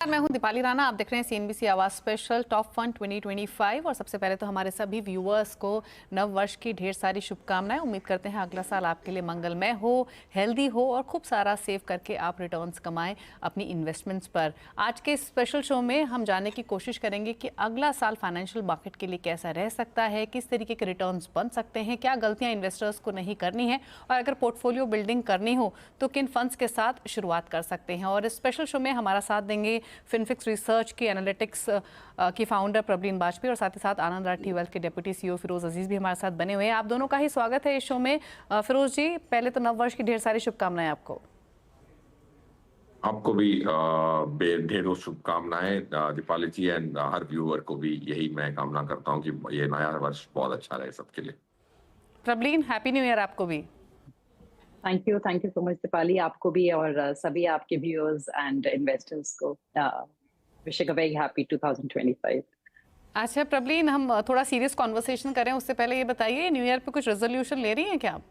मैं हूं दीपाली राणा। आप देख रहे हैं सीएनबीसी आवाज स्पेशल टॉप फंड 2025। और सबसे पहले तो हमारे सभी व्यूअर्स को नव वर्ष की ढेर सारी शुभकामनाएं। उम्मीद करते हैं अगला साल आपके लिए मंगलमय हो, हेल्दी हो और खूब सारा सेव करके आप रिटर्न्स कमाएं अपनी इन्वेस्टमेंट्स पर। आज के स्पेशल शो में हम जानने की कोशिश करेंगे कि अगला साल फाइनेंशियल मार्केट के लिए कैसा रह सकता है, किस तरीके के रिटर्न्स बन सकते हैं, क्या गलतियां इन्वेस्टर्स को नहीं करनी है और अगर पोर्टफोलियो बिल्डिंग करनी हो तो किन फंड्स के साथ शुरुआत कर सकते हैं। और इस स्पेशल शो में हमारा साथ देंगे फिनफिक्स रिसर्च की एनालिटिक्स की फाउंडर प्रबलीन बाजपेयी और साथ ही साथ आनंद राठी वेल्थ के डिप्टी सीईओ फिरोज अजीज भी हमारे साथ बने हुए हैं। आप दोनों का ही स्वागत है इस शो में। फिरोज जी, पहले तो नव वर्ष की ढेर सारी शुभकामनाएं आपको। आपको भी ढेरों शुभकामनाएं दीपाली जी, एंड हर व्यूअर को भी यही मैं कामना करता हूं कि ये नया वर्ष बहुत अच्छा रहे सबके लिए। प्रबलीन, हैप्पी न्यू ईयर आपको भी। Thank you so much Deepali, आपको भी और सभी आपके व्यूअर्स एंड इन्वेस्टर्स को विशिंग अ वेरी हैप्पी 2025। अच्छा प्रबलीन, हम थोड़ा सीरियस कॉन्वर्सेशन करें उससे पहले ये बताइए, न्यू ईयर पे कुछ रेजोल्यूशन ले रही हैं क्या आप?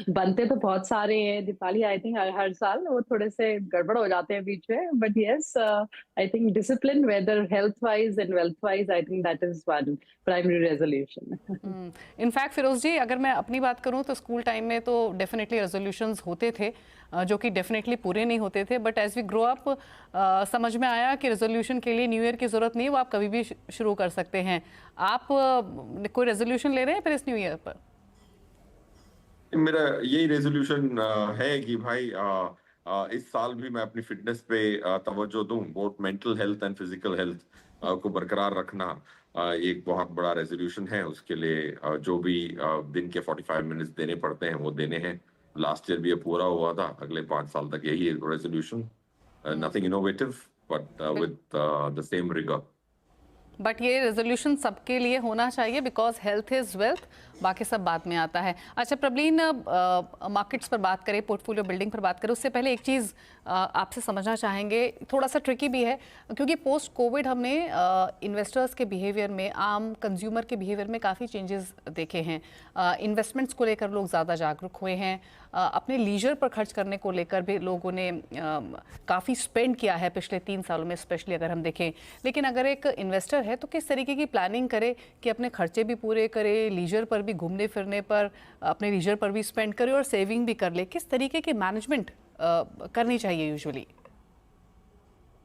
बनते तो बहुत सारे हैं दीपाली। आई थिंक हर साल वो थोड़े से गड़बड़ हो जाते हैं बीच में, but yes I think discipline, whether health wise and wealth wise, I think that is one primary resolution. In fact Firoz ji, अगर मैं अपनी बात करूं तो स्कूल टाइम में तो डेफिनेटली रेजोल्यूशंस होते थे जो कि डेफिनेटली पूरे नहीं होते थे, but as we grow up समझ में आया कि रेजोल्यूशन के लिए न्यू ईयर की ज़रूरत नहीं है, वो आप कभी भी शुरू कर सकते हैं। आप कोई रेजोल्यूशन ले रहे हैं फिर इस न्यू ईयर पर? मेरा यही रेजोल्यूशन है कि भाई इस साल भी मैं अपनी फिटनेस पे तवज्जो दूं, both mental health and physical health को बरकरार रखना एक बहुत बड़ा रेजोल्यूशन है। उसके लिए जो भी दिन के 45 मिनट्स देने पड़ते हैं वो देने हैं। लास्ट ईयर भी ये पूरा हुआ था, अगले 5 साल तक यही resolution. Nothing innovative but with the same rigour. But ये रेजोल्यूशन सबके लिए होना चाहिए बिकॉज हेल्थ इज़ वेल्थ, बाकी सब बाद में आता है। अच्छा प्रबलीन, मार्केट्स पर बात करें, पोर्टफोलियो बिल्डिंग पर बात करें, उससे पहले एक चीज़ आपसे समझना चाहेंगे, थोड़ा सा ट्रिकी भी है क्योंकि पोस्ट कोविड हमने इन्वेस्टर्स के बिहेवियर में, आम कंज्यूमर के बिहेवियर में काफ़ी चेंजेस देखे हैं। इन्वेस्टमेंट्स को लेकर लोग ज़्यादा जागरूक हुए हैं, अपने लीजर पर खर्च करने को लेकर भी लोगों ने काफ़ी स्पेंड किया है पिछले 3 सालों में, स्पेशली अगर हम देखें। लेकिन अगर एक इन्वेस्टर है तो किस तरीके की प्लानिंग करे कि अपने खर्चे भी पूरे करे, लीजर पर भी, घूमने फिरने पर, अपने लीजर पर भी स्पेंड करे और सेविंग भी कर ले? किस तरीके की मैनेजमेंट करनी चाहिए यूजुअली?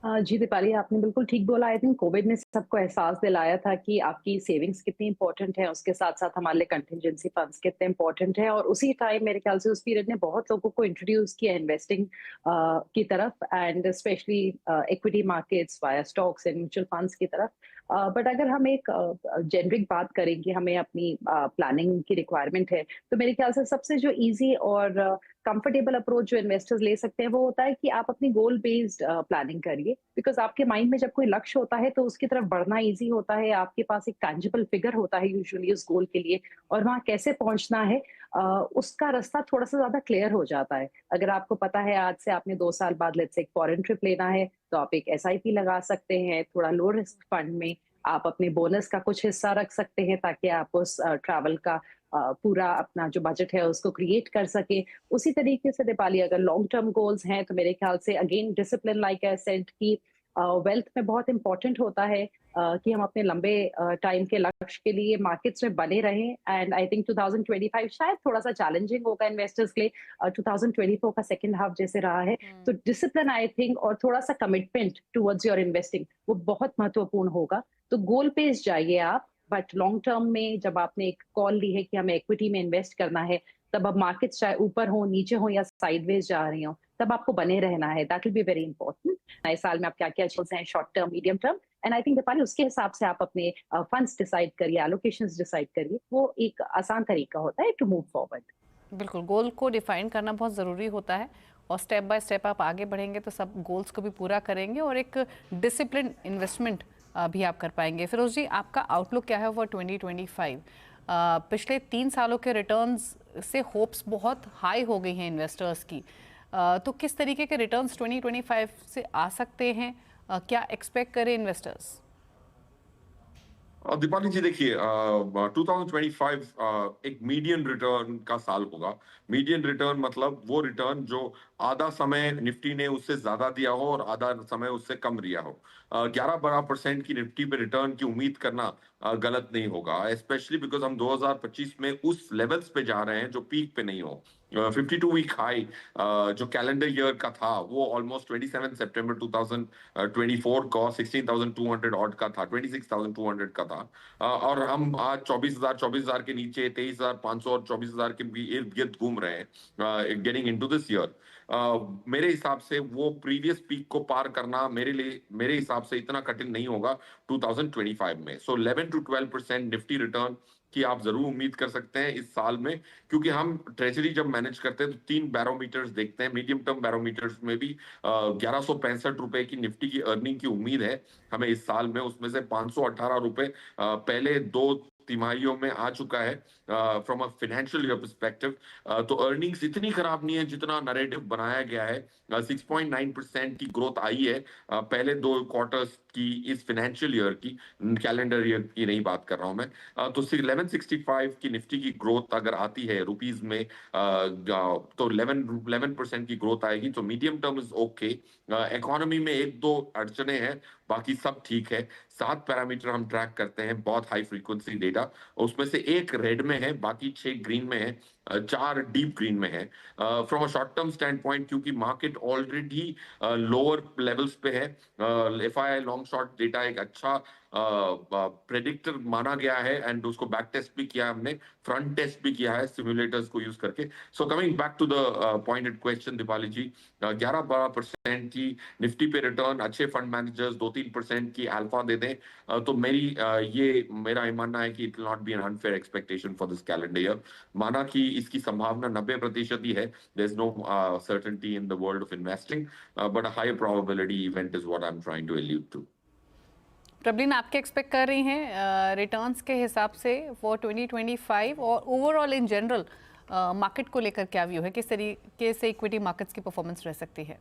जी दीपाली, आपने बिल्कुल ठीक बोला। आई थिंक कोविड ने सबको एहसास दिलाया था कि आपकी सेविंग्स कितनी इंपॉर्टेंट है, उसके साथ साथ हमारे लिए कंटिजेंसी फंड्स कितने इंपॉर्टेंट है। और उसी टाइम मेरे ख्याल से उस पीरियड ने बहुत लोगों को इंट्रोड्यूस किया इन्वेस्टिंग की तरफ, and specially equity markets via stocks and mutual funds की तरफ। बट अगर हम एक जेनरिक बात करें कि हमें अपनी प्लानिंग की रिक्वायरमेंट है, तो मेरे ख्याल से सबसे जो ईजी और कंफर्टेबल अप्रोच जो इन्वेस्टर्स ले सकते हैं वो होता है कि आप अपनी गोल बेस्ड प्लानिंग करिए। बिकॉज आपके माइंड में जब कोई लक्ष्य होता है तो उसकी तरफ बढ़ना इजी होता है, आपके पास एक टैंजिबल फिगर होता है यूजुअली उस गोल के लिए, और वहां कैसे पहुंचना है उसका रास्ता थोड़ा सा ज्यादा क्लियर हो जाता है। अगर आपको पता है आज से आपने 2 साल बाद लेट्स से एक फॉरेन ट्रिप लेना है, तो आप एक एसआईपी लगा सकते हैं थोड़ा लो रिस्क फंड में। आप अपने बोनस का कुछ हिस्सा रख सकते हैं ताकि आप उस ट्रैवल का पूरा अपना जो बजट है उसको क्रिएट कर सके। उसी तरीके से दीपाली, अगर लॉन्ग टर्म गोल्स हैं तो मेरे ख्याल से again discipline, like I said, की वेल्थ में बहुत इंपॉर्टेंट होता है कि हम अपने लंबे टाइम के लक्ष्य के लिए मार्केट्स में बने रहें। एंड आई थिंक 2025 शायद थोड़ा सा चैलेंजिंग होगा इन्वेस्टर्स के लिए, 2024 का सेकंड हाफ जैसे रहा है। तो डिसिप्लिन आई थिंक और थोड़ा सा कमिटमेंट टुवर्ड्स योर इन्वेस्टिंग वो बहुत महत्वपूर्ण होगा। तो गोल पेस जाइए आप, बट लॉन्ग टर्म में जब आपने एक कॉल ली है कि हमें इक्विटी में इन्वेस्ट करना है, तब अब मार्केट्स चाहे ऊपर हो, नीचे हो या साइडवेज जा रही हो, तब आपको बने रहना है। That will be very important. नए साल में आप क्या क्या चीजें हैं, short term, medium term, and I think Deepali उसके हिसाब से आप अपने फंड्स डिसाइड करिए, एलोकेशंस डिसाइड करिए। वो एक आसान तरीका होता है टू मूव फॉरवर्ड। बिल्कुल, गोल को डिफाइन करना बहुत ज़रूरी होता है और स्टेप बाय स्टेप आप आगे बढ़ेंगे तो सब गोल्स को भी पूरा करेंगे और एक डिसिप्लिन इन्वेस्टमेंट भी आप कर पाएंगे। फिरोज जी, आपका आउटलुक क्या है फॉर 2025? पिछले 3 सालों के रिटर्न्स से होप्स बहुत हाई हो गई हैं इन्वेस्टर्स की, तो किस तरीके के रिटर्न्स 2025 से आ सकते हैं? क्या एक्सपेक्ट करें इन्वेस्टर्स? दीपाली जी देखिए, 2025 एक मीडियन रिटर्न का साल होगा। मीडियन रिटर्न मतलब वो रिटर्न जो आधा समय निफ्टी ने उससे ज्यादा दिया हो और आधा समय उससे कम दिया हो। 11-12% की निफ्टी पे रिटर्न की उम्मीद करना गलत नहीं होगा, स्पेशली बिकॉज हम 2025 में उस लेवल्स पे जा रहे हैं जो पीक पे नहीं हो। 52 वीक हाई जो कैलेंडर ईयर का था वो ऑलमोस्ट 27 सितंबर 2024 का 16,200 ऑड का था, 26,200 का था। और हम आज 24,000 के नीचे 23,500 और 24,000 के भी इर्द गिर्द घूम रहे हैं गेटिंग इनटू दिस ईयर। मेरे हिसाब से वो प्रीवियस पीक को पार करना मेरे हिसाब से इतना कठिन नहीं होगा 2025 में। सो 11 टू 12% निफ्टी रिटर्न की आप जरूर उम्मीद कर सकते हैं इस साल में, क्योंकि हम ट्रेजरी जब मैनेज करते हैं तो 3 बैरोमीटर्स देखते हैं। मीडियम टर्म बैरोमीटर्स में भी 1165 रुपए की निफ्टी की अर्निंग की उम्मीद है हमें इस साल में। उसमें से 518 रुपए पहले 2 तिमाहियों में आ चुका है from a financial year perspective. तो अर्निंग्स इतनी खराब नहीं है जितना नरेटिव बनाया गया है। 6.9% की ग्रोथ आई है पहले 2 क्वार्टर्स की इस फाइनेंशियल ईयर की, कैलेंडर ईयर की नहीं बात कर रहा हूं मैं। तो 1165 की निफ्टी की ग्रोथ अगर आती है रुपीज में तो 11% की ग्रोथ आएगी। तो medium term is okay. Economy में एक दो अड़चने हैं, बाकी सब ठीक है। 7 पैरामीटर हम ट्रैक करते हैं, बहुत हाई फ्रीक्वेंसी डेटा। उसमें से एक रेड में है, बाकी 6 ग्रीन में है, 4 डीप ग्रीन में है। From a short term stand point, क्योंकि मार्केट ऑलरेडी लोअर लेवल्स पे है, एफआईआई लॉन्ग शॉर्ट डेटा एक अच्छा प्रेडिक्टर माना गया है एंड उसको बैक टेस्ट भी किया हमने, फ्रंट टेस्ट भी किया है सिमुलेटर्स को यूज करके। So coming back to the pointed question Deepali ji, 11-12% की निफ्टी पे रिटर्न अच्छे फंड मैनेजर्स 2-3% की अल्फा दे दें तो ये मेरा मानना है कि it will not be an unfair expectation for this calendar year. माना कि इसकी संभावना 90% ही है, there is no certainty in the world of investing, but a high probability event is what I am trying to allude to. Prableen, आपके expect कर रही हैं रिटर्न्स के हिसाब से फॉर 2025 और ओवरऑल इन जनरल मार्केट को लेकर क्या व्यू है, किस तरीके से इक्विटी मार्केट्स की परफॉर्मेंस रह सकती है?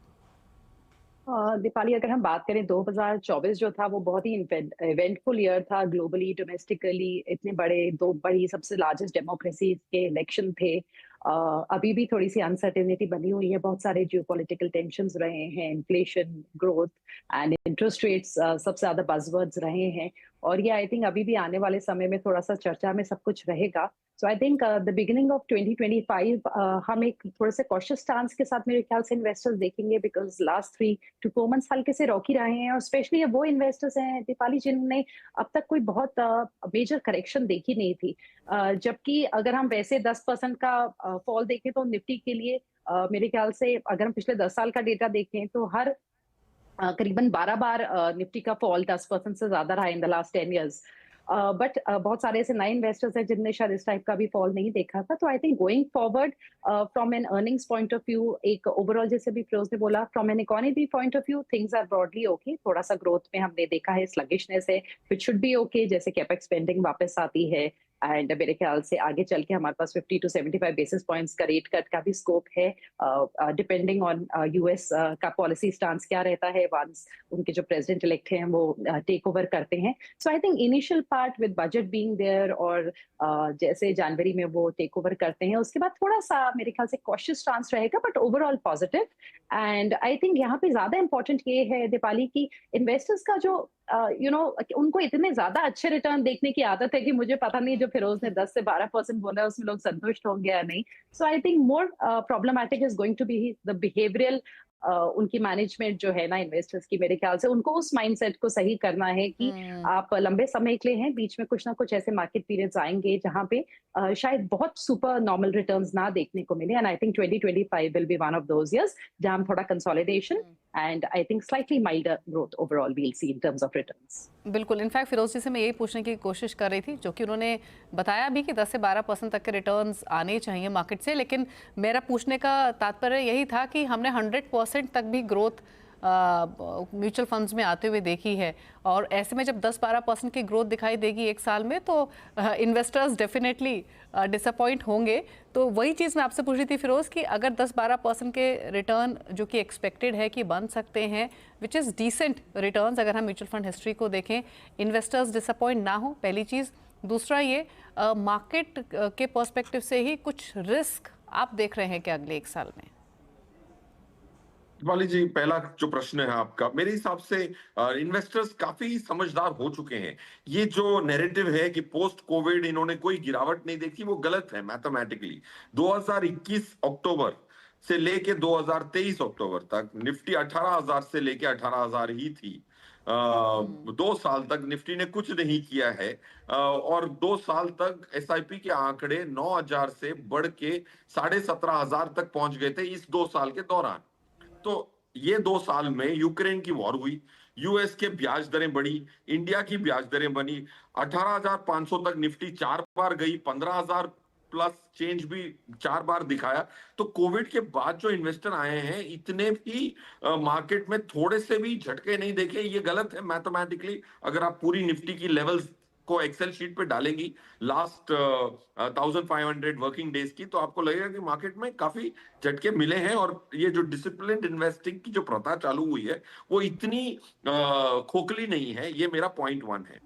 दीपाली, अगर हम बात करें 2024 जो था वो बहुत ही इवेंटफुल ईयर था ग्लोबली, डोमेस्टिकली। इतने दो बड़ी सबसे लार्जेस्ट डेमोक्रेसी के इलेक्शन थे। अभी भी थोड़ी सी अनसर्टेनिटी बनी हुई है, बहुत सारे जियोपॉलिटिकल टेंशंस रहे हैं, inflation, growth and interest rates सबसे ज्यादा बज़वर्ड्स रहे हैं। और ये आई थिंक अभी भी आने वाले समय में थोड़ा सा चर्चा में सब कुछ रहेगा। So I think the beginning of 2025 हम एक थोड़े से कॉशियस स्टांस के साथ मेरे ख्याल से इन्वेस्टर्स देखेंगे, बिकॉज लास्ट 3 to 4 months हल्के से रॉकी रहे हैं। और स्पेशली वो इन्वेस्टर्स हैं दीपाली जिन्होंने अब तक कोई बहुत मेजर करेक्शन देखी नहीं थी। जबकि अगर हम वैसे 10% का फॉल देखें तो निफ्टी के लिए मेरे ख्याल से अगर हम पिछले 10 साल का डेटा देखें तो हर करीबन 12 बार निफ्टी का फॉल 10% से ज्यादा रहा in the last 10 years। But बहुत सारे ऐसे नए इन्वेस्टर्स हैं जिनने शायद इस टाइप का भी फॉल नहीं देखा था। तो I think going forward from an earnings point of view, एक ओवरऑल जैसे भी फिरोज ने बोला, from an economy point of view things are broadly okay. थोड़ा सा ग्रोथ में हमने देखा है स्लगिशनेस है, विच शुड बी ओके, जैसे कैपेक्स स्पेंडिंग वापस आती है। एंड मेरे ख्याल से आगे चल के हमारे पास 50 to 75 बेसिस पॉइंट्स का रेट कट का भी स्कोप है, डिपेंडिंग ऑन यूएस का पॉलिसी स्टांस क्या रहता है वंस उनके जो प्रेसिडेंट इलेक्ट हैं वो टेक ओवर करते हैं। So I think initial part with budget being there और जैसे जनवरी में वो टेक ओवर करते हैं उसके बाद थोड़ा सा मेरे ख्याल से कॉशियस स्टांस रहेगा, but overall positive. And I think यहाँ पे ज्यादा इंपॉर्टेंट ये है दीपाली की इन्वेस्टर्स का जो उनको इतने ज्यादा अच्छे रिटर्न देखने की आदत है कि मुझे पता नहीं जो फिरोज ने 10 से 12% बोला उसमें लोग संतुष्ट होंगे या नहीं। So I think more problematic is going to be the behavioural. उनकी मैनेजमेंट जो है ना इन्वेस्टर्स की, मेरे ख्याल से उनको उस माइंडसेट को सही करना है कि आप लंबे समय के लिए हैं, बीच में कुछ ना कुछ ऐसे मार्केट पीरियड्स आएंगे जहां पे शायद बहुत सुपर नॉर्मल रिटर्न्स ना देखने को मिले। And I think 2025 will be one of those years जहां हम थोड़ा consolidation and I think slightly milder growth overall we'll see in terms of returns. बिल्कुल, इनफैक्ट फिरोज जी से मैं यही पूछने की कोशिश कर रही थी, जो कि उन्होंने बताया भी कि 10 से 12% तक के रिटर्न्स आने चाहिए मार्केट से, लेकिन मेरा पूछने का तात्पर्य यही था कि हमने 100% तक भी ग्रोथ म्यूचुअल फंड्स में आते हुए देखी है, और ऐसे में जब 10-12% की ग्रोथ दिखाई देगी एक साल में तो इन्वेस्टर्स डेफिनेटली डिसअपॉइंट होंगे। तो वही चीज़ मैं आपसे पूछ रही थी फिरोज़ कि अगर 10-12% के रिटर्न जो कि एक्सपेक्टेड है कि बन सकते हैं, विच इज़ डिसेंट रिटर्न्स अगर हम म्यूचुअल फंड हिस्ट्री को देखें, इन्वेस्टर्स डिसअपॉइंट ना हो, पहली चीज़। दूसरा ये मार्केट के पर्सपेक्टिव से ही कुछ रिस्क आप देख रहे हैं कि अगले एक साल में? वाली जी, पहला जो प्रश्न है आपका, मेरे हिसाब से इन्वेस्टर्स काफी समझदार हो चुके हैं। ये जो नैरेटिव है कि पोस्ट कोविड इन्होंने कोई गिरावट नहीं देखी, वो गलत है मैथमेटिकली। 2021 अक्टूबर से लेके 2023 अक्टूबर तक निफ्टी 18,000 से लेके 18,000 ही थी। 2 साल तक निफ्टी ने कुछ नहीं किया है, और 2 साल तक एसआईपी के आंकड़े 9,000 से बढ़ के 17,500 तक पहुंच गए थे इस 2 साल के दौरान। तो ये 2 साल में यूक्रेन की वॉर हुई, यूएस के ब्याज दरें बढ़ी, इंडिया की ब्याज दरें बनी, 18,500 तक निफ्टी 4 बार गई, 15,000 प्लस चेंज भी 4 बार दिखाया। तो कोविड के बाद जो इन्वेस्टर आए हैं, इतने भी मार्केट में थोड़े से भी झटके नहीं देखे। ये गलत है मैथमेटिकली। अगर आप पूरी निफ्टी की लेवल्स को एक्सेल शीट पे डालेंगी लास्ट 1500 वर्किंग डेज की, तो आपको लगेगा कि मार्केट में काफी झटके मिले हैं, और ये जो डिसिप्लिन्ड इन्वेस्टिंग की जो प्रथा चालू हुई है वो इतनी खोखली नहीं है। ये मेरा पॉइंट 1 है।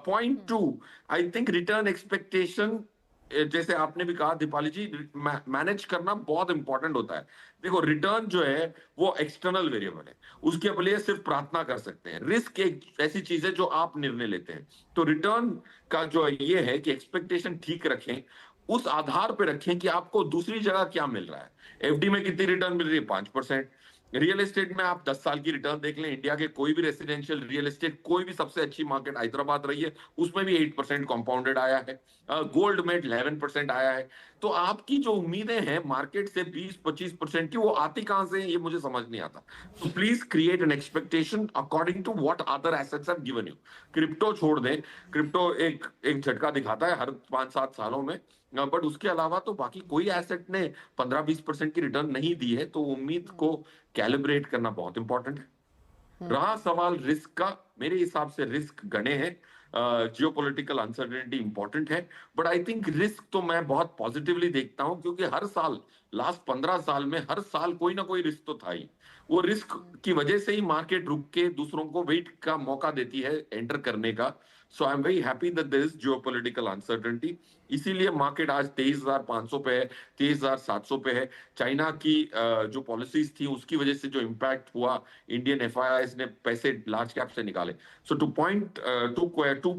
Point 2, I think return expectation, जैसे आपने भी कहा दीपाली जी, मैनेज करना बहुत इंपॉर्टेंट होता है। देखो, रिटर्न जो है वो एक्सटर्नल वेरिएबल है, उसके लिए सिर्फ प्रार्थना कर सकते हैं। रिस्क एक ऐसी चीज है जो आप निर्णय लेते हैं। तो रिटर्न का जो ये है कि एक्सपेक्टेशन ठीक रखें, उस आधार पे रखें कि आपको दूसरी जगह क्या मिल रहा है। एफडी में कितनी रिटर्न मिल रही है? 5%। रियल एस्टेट में आप 10 साल की रिटर्न देख लें, इंडिया के कोई भी रेसिडेंशियल रियल एस्टेट, कोई भी सबसे अच्छी मार्केट हैदराबाद रही है, उसमें भी 8% कंपाउंडेड आया है। गोल्ड में 11% आया है। तो आपकी जो उम्मीदें हैं मार्केट से 20-25% की, वो आती कहां से है, ये मुझे समझ नहीं आता। तो please create an expectation according to what other assets have given you. Crypto छोड़ दें, क्रिप्टो एक एक झटका दिखाता है हर 5-7 सालों में, बट उसके अलावा तो बाकी कोई एसेट ने 15-20% की रिटर्न नहीं दी है। तो उम्मीद को कैलिब्रेट करना बहुत इंपॉर्टेंट है। रहा सवाल रिस्क का, मेरे हिसाब से रिस्क गणे हैं। जियोपॉलिटिकल अनसर्टेनिटी इंपॉर्टेंट है, बट आई थिंक रिस्क तो मैं बहुत पॉजिटिवली देखता हूं, क्योंकि हर साल लास्ट 15 साल में हर साल कोई ना कोई रिस्क तो था ही। वो रिस्क की वजह से ही मार्केट रुक के दूसरों को वेट का मौका देती है एंटर करने का। So I am very happy that there is geopolitical uncertainty. इसीलिए मार्केट आज 23,500 पे है, 23,700 पे है। चाइना की जो पॉलिसीज थी उसकी वजह से जो इम्पैक्ट हुआ, इंडियन एफआईआईज ने पैसे लार्ज कैप से निकाले। So two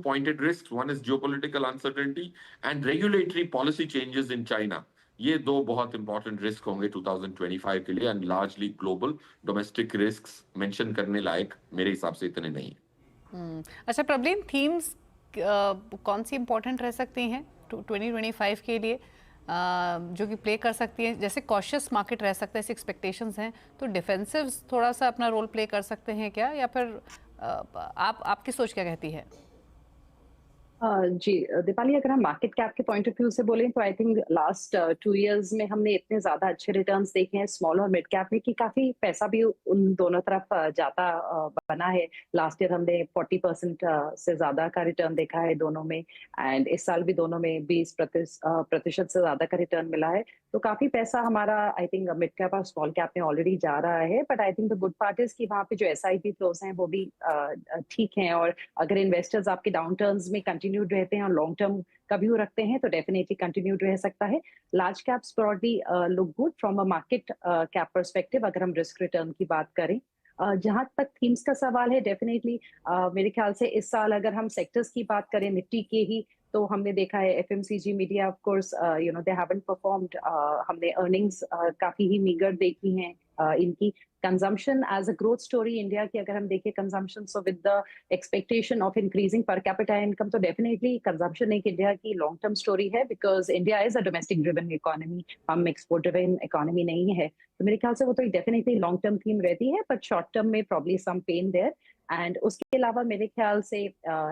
pointed risk, one is geopolitical uncertainty and regulatory policy changes in China. ये दो बहुत इंपॉर्टेंट रिस्क होंगे 2025 के लिए, and largely global. Domestic risk mention करने लायक मेरे हिसाब से इतने नहीं। अच्छा प्रबलीन, थीम्स कौन सी इंपॉर्टेंट रह सकती हैं 2025 के लिए, जो कि प्ले कर सकती हैं? जैसे कॉशियस मार्केट रह सकता है, ऐसी एक्सपेक्टेशंस हैं, तो डिफेंसिव्स थोड़ा सा अपना रोल प्ले कर सकते हैं क्या, या फिर आपकी सोच क्या कहती है? जी दीपाली, अगर हम मार्केट कैप के पॉइंट ऑफ व्यू से बोलें तो आई थिंक लास्ट 2 इयर्स में हमने इतने ज्यादा अच्छे रिटर्न्स देखे हैं स्मॉल और मिड कैप में कि काफी पैसा भी उन दोनों तरफ जाता बना है। लास्ट ईयर हमने 40% से ज्यादा का रिटर्न देखा है दोनों में, एंड इस साल भी दोनों में 20% से ज्यादा का रिटर्न मिला है। तो काफी पैसा हमारा आई थिंक मिड कैप और स्मॉल कैप में ऑलरेडी जा रहा है। But I think the good part is कि वहाँ पे जो एसआईपी फ्लोज हैं वो भी ठीक हैं, और अगर इन्वेस्टर्स आपके डाउन टर्न्स में कंटिन्यूड रहते हैं और लॉन्ग टर्म का व्यू रखते हैं तो डेफिनेटली कंटिन्यूड रह सकता है। Large caps broadly look good from a market cap perspective अगर हम रिस्क रिटर्न की बात करें। जहां तक थीम्स का सवाल है, डेफिनेटली मेरे ख्याल से इस साल अगर हम सेक्टर्स की बात करें निफ्टी के ही, तो हमने देखा है FMCG, media, of course you know they haven't performed. हमने अर्निंग्स काफी ही मीगर देखी हैं इनकी। Consumption as a growth story India की अगर हम देखें, consumption so with the expectation of increasing per capita income, तो डेफिनेटली कंजम्पशन एक इंडिया की लॉन्ग टर्म स्टोरी है, because India is a domestic driven economy, हम एक्सपोर्ट ड्रिवन इकोनॉमी नहीं है। तो मेरे ख्याल से वो तो डेफिनेटली लॉन्ग टर्म थीम रहती है, बट शॉर्ट टर्म में probably some pain there. And उसके अलावा मेरे ख्याल से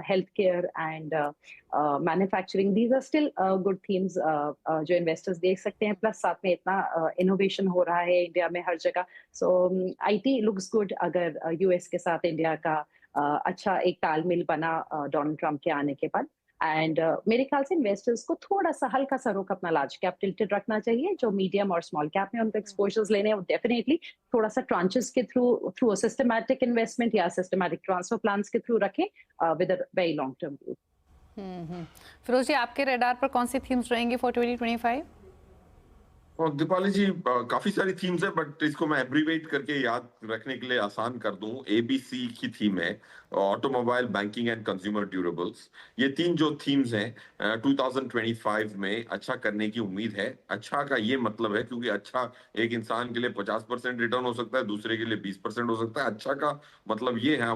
health care and manufacturing, these are still good themes जो इन्वेस्टर्स देख सकते हैं। प्लस साथ में इतना इनोवेशन हो रहा है इंडिया में हर जगह, सो आईटी लुक्स गुड अगर यूएस के साथ इंडिया का अच्छा एक तालमेल बना डोनाल्ड ट्रंप के आने के बाद। एंड मेरे ख्याल से इन्वेस्टर्स को थोड़ा सा हल्का सा रुख अपना लार्ज कैप टिल्टेड रखना चाहिए। जो मीडियम और स्मॉल कैप में उनको एक्सपोजर्स लेने हैं वो डेफिनेटली थोड़ा सा ट्रांचेस के थ्रू अ सिस्टमैटिक इन्वेस्टमेंट या सिस्टमैटिक ट्रांसफर प्लान्स के थ्रू रखें with a very long term view. Firoz ji, आपके रडार पर कौन सी थीम्स रहेंगी फॉर 2025? और दीपाली जी, काफी सारी थीम्स है, बट इसको मैं एब्रीवेट करके याद रखने के लिए आसान कर दूं। ABC की थीम है, automobile, banking and consumer durables. ये तीन जो थीम्स हैं 2025 में अच्छा करने की उम्मीद है। अच्छा का ये मतलब है, क्योंकि अच्छा एक इंसान के लिए 50% रिटर्न हो सकता है, दूसरे के लिए 20% हो सकता है। अच्छा का मतलब ये है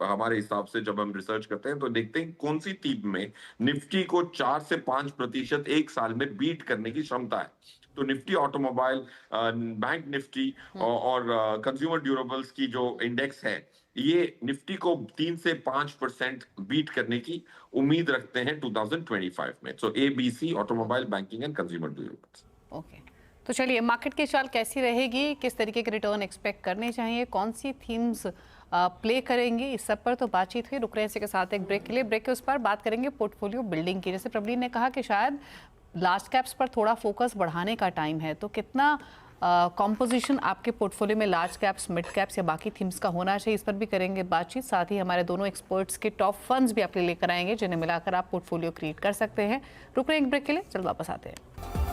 हमारे हिसाब से, जब हम रिसर्च करते हैं तो देखते हैं कौन सी थीम में निफ्टी को 4 से 5% एक साल में बीट करने की क्षमता है। तो निफ्टी ऑटोमोबाइल, बैंक निफ्टी और कंज्यूमर ड्यूरेबल्स की जो इंडेक्स है, ये निफ्टी को 3 से 5% बीट करने की उम्मीद रखते हैं 2025 में। सो ABC, automobile, banking and consumer durables. Okay, तो चलिए, मार्केट की चाल कैसी रहेगी, किस तरीके के रिटर्न एक्सपेक्ट करने चाहिए, कौन सी थीम्स प्ले करेंगी, इस सब पर तो बातचीत हुई। रुक रहे हैं इसी के साथ एक ब्रेक के लिए। ब्रेक के उस पर बात करेंगे पोर्टफोलियो बिल्डिंग की। जैसे प्रबलीन ने कहा कि शायद लार्ज कैप्स पर थोड़ा फोकस बढ़ाने का टाइम है, तो कितना कॉम्पोजिशन आपके पोर्टफोलियो में लार्ज कैप्स, मिड कैप्स या बाकी थीम्स का होना चाहिए, इस पर भी करेंगे बातचीत। साथ ही हमारे दोनों एक्सपर्ट्स के टॉप फंड्स भी आपके लिए लेकर आएंगे, जिन्हें मिलाकर आप पोर्टफोलियो क्रिएट कर सकते हैं। रुक रहे हैं एक ब्रेक के लिए, चल वापस आते हैं।